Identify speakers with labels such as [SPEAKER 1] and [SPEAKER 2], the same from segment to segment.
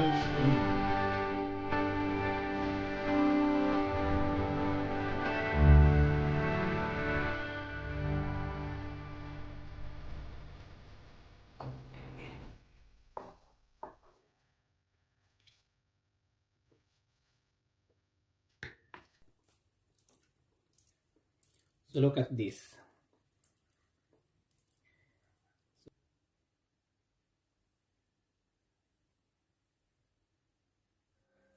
[SPEAKER 1] So look at this.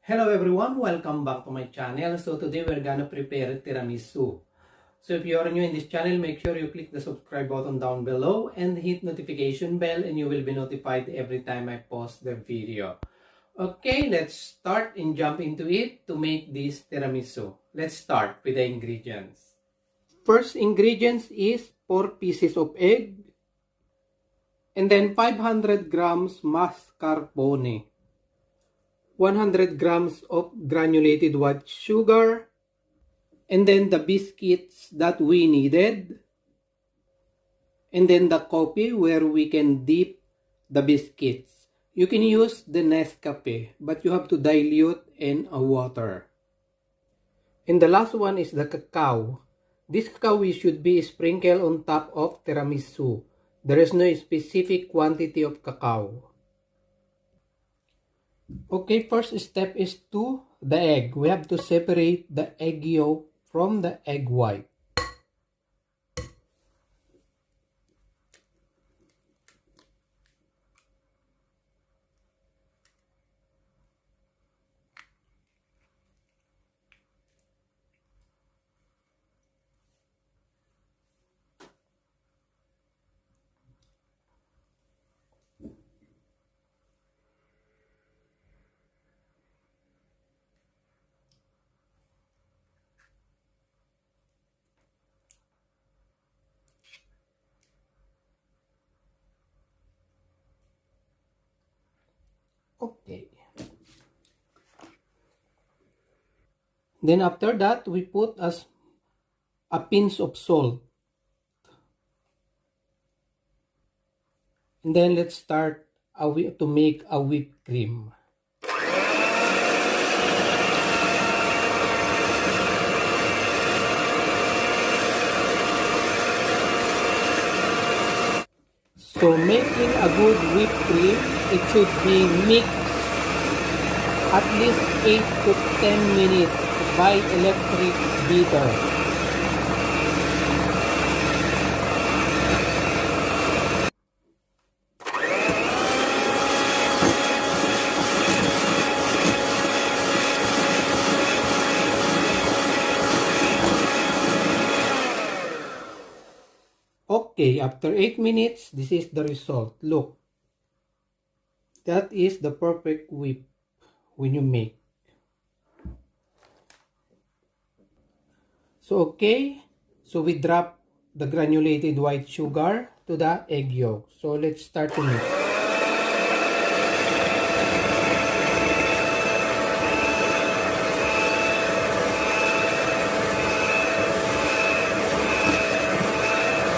[SPEAKER 1] Hello everyone, welcome back to my channel. So today we're gonna prepare tiramisu. So if you are new in this channel, make sure you click the subscribe button down below and hit notification bell and you will be notified every time I post the video. Okay, let's start and jump into it to make this tiramisu. Let's start with the ingredients. First ingredients is 4 pieces of egg and then 500 grams mascarpone, 100 grams of granulated white sugar, and then the biscuits that we needed, and then the coffee where we can dip the biscuits. You can use the Nescafe, but you have to dilute in water. And the last one is the cacao. This cacao should be sprinkled on top of tiramisu. There is no specific quantity of cacao. Okay, first step is to the egg. We have to separate the egg yolk from the egg white. Okay. Then after that, we put a pinch of salt. And then let's start to make a whipped cream. So making a good whipped cream, it should be mixed at least 8 to 10 minutes by electric beater. Okay, after 8 minutes, this is the result. Look, that is the perfect whip when you make. So okay, so we drop the granulated white sugar to the egg yolk. So let's start to mix.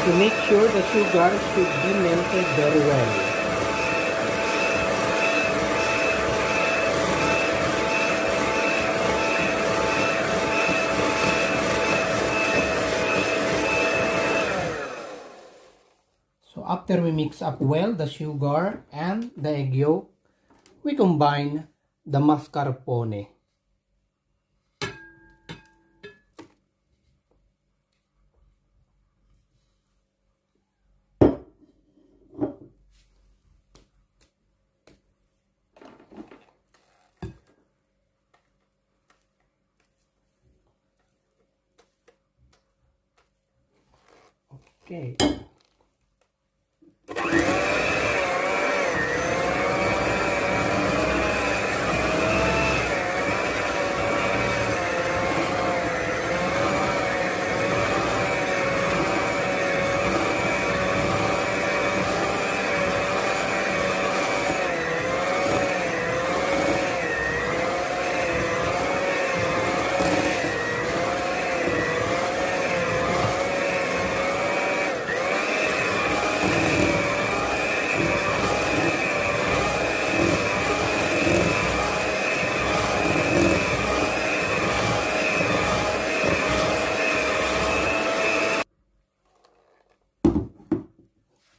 [SPEAKER 1] To make sure the sugar should be melted very well. So after we mix up well the sugar and the egg yolk, we combine the mascarpone. Okay.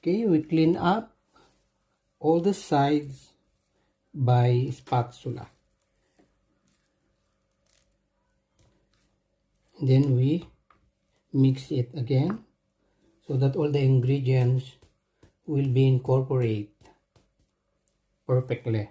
[SPEAKER 1] Okay, we clean up all the sides by spatula. Then we mix it again so that all the ingredients will be incorporated perfectly.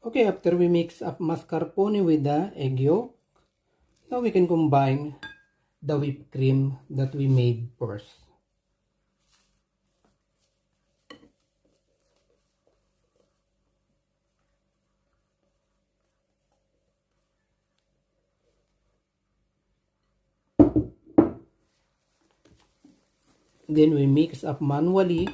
[SPEAKER 1] Okay, after we mix up mascarpone with the egg yolk, now we can combine the whipped cream that we made first. Then we mix up manually.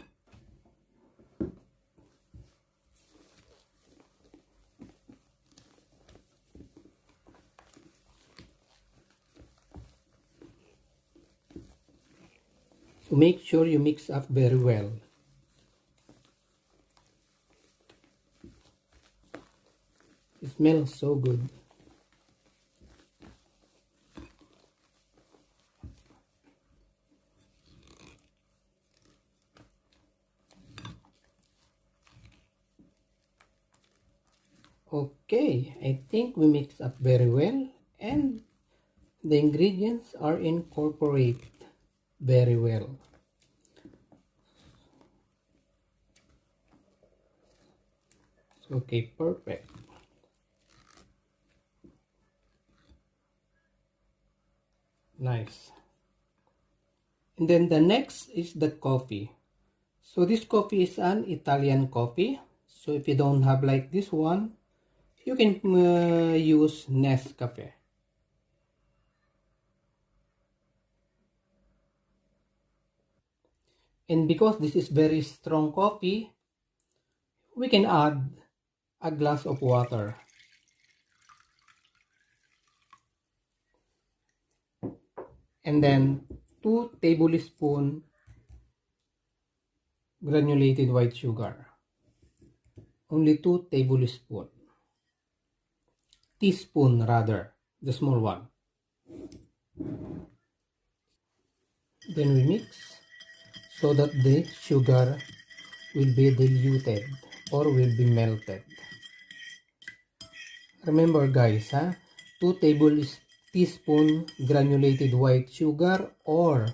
[SPEAKER 1] So make sure you mix up very well. It smells so good. Okay, I think we mix up very well and the ingredients are incorporated very well. Okay, perfect. Nice. And then the next is the coffee. So this coffee is an Italian coffee. So if you don't have like this one, you can use Nescafe. And because this is very strong coffee, we can add a glass of water. And then 2 tablespoons granulated white sugar. Only 2 tablespoons. Teaspoon rather, the small one. Then we mix so that the sugar will be diluted or will be melted. Remember guys, 2 tablespoon granulated white sugar or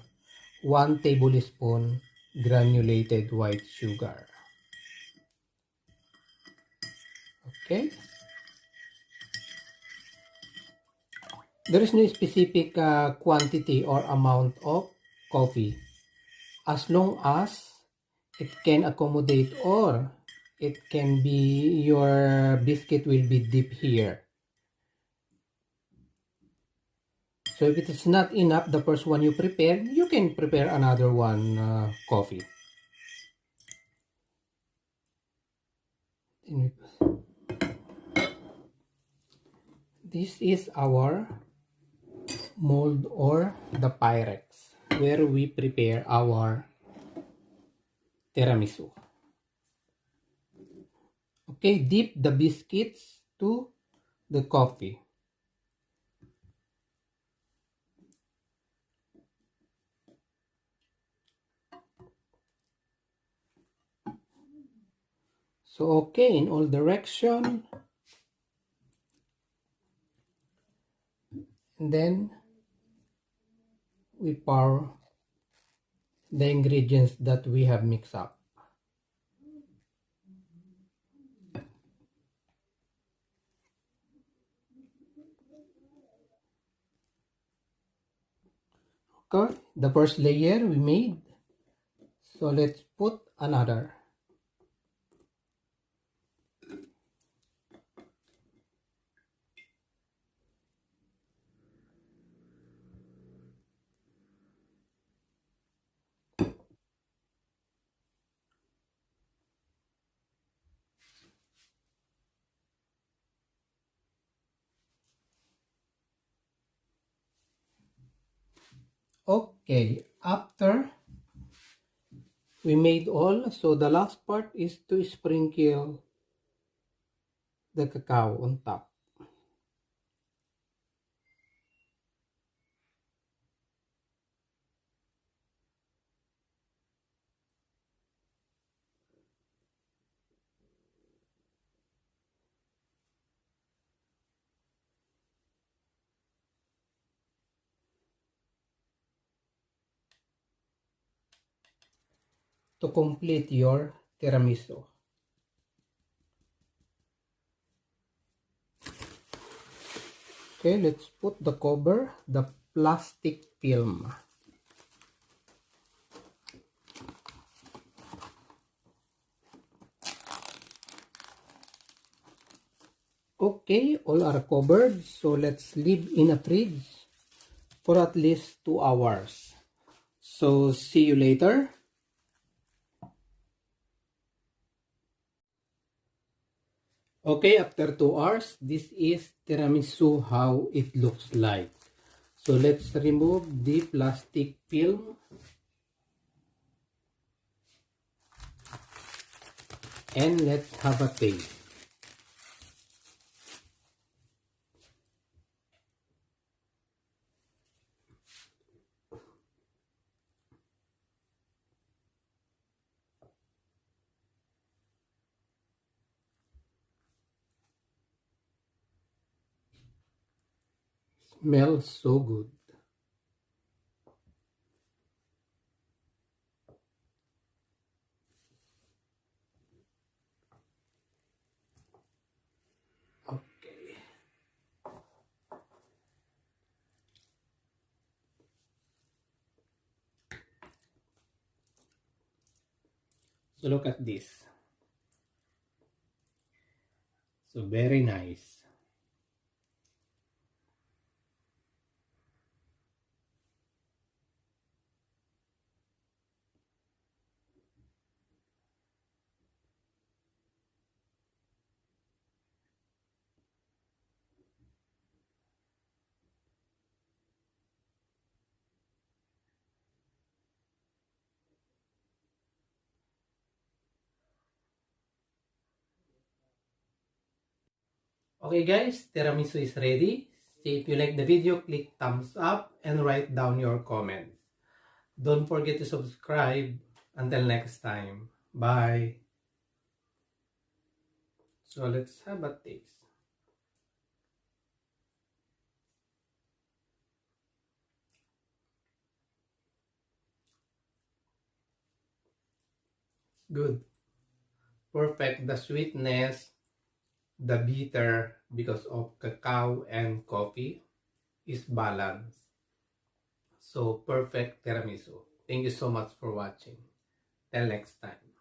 [SPEAKER 1] 1 tablespoon granulated white sugar. Okay. There is no specific quantity or amount of coffee as long as it can accommodate or it can be your biscuit will be deep here. So if it is not enough, the first one you prepare, you can prepare another one coffee. This is our mold or the Pyrex where we prepare our tiramisu. Okay, dip the biscuits to the coffee. So okay, in all direction. And then we pour the ingredients that we have mixed up. Okay, the first layer we made. So let's put another. Okay, after We made all, so the last part is to sprinkle the cacao on top. To complete your tiramisu. Okay, let's put the cover, the plastic film. Okay, all are covered, so let's leave in a fridge for at least 2 hours. So see you later. Okay, after 2 hours, this is tiramisu how it looks like. So let's remove the plastic film and let's have a taste. Smells so good. Okay. So look at this. So very nice. Okay guys, tiramisu is ready. See if you like the video, click thumbs up and write down your comments. Don't forget to subscribe. Until next time. Bye. So let's have a taste. Good. Perfect. The sweetness, the bitter because of cacao and coffee is balanced. So perfect tiramisu. Thank you so much for watching. Till next time.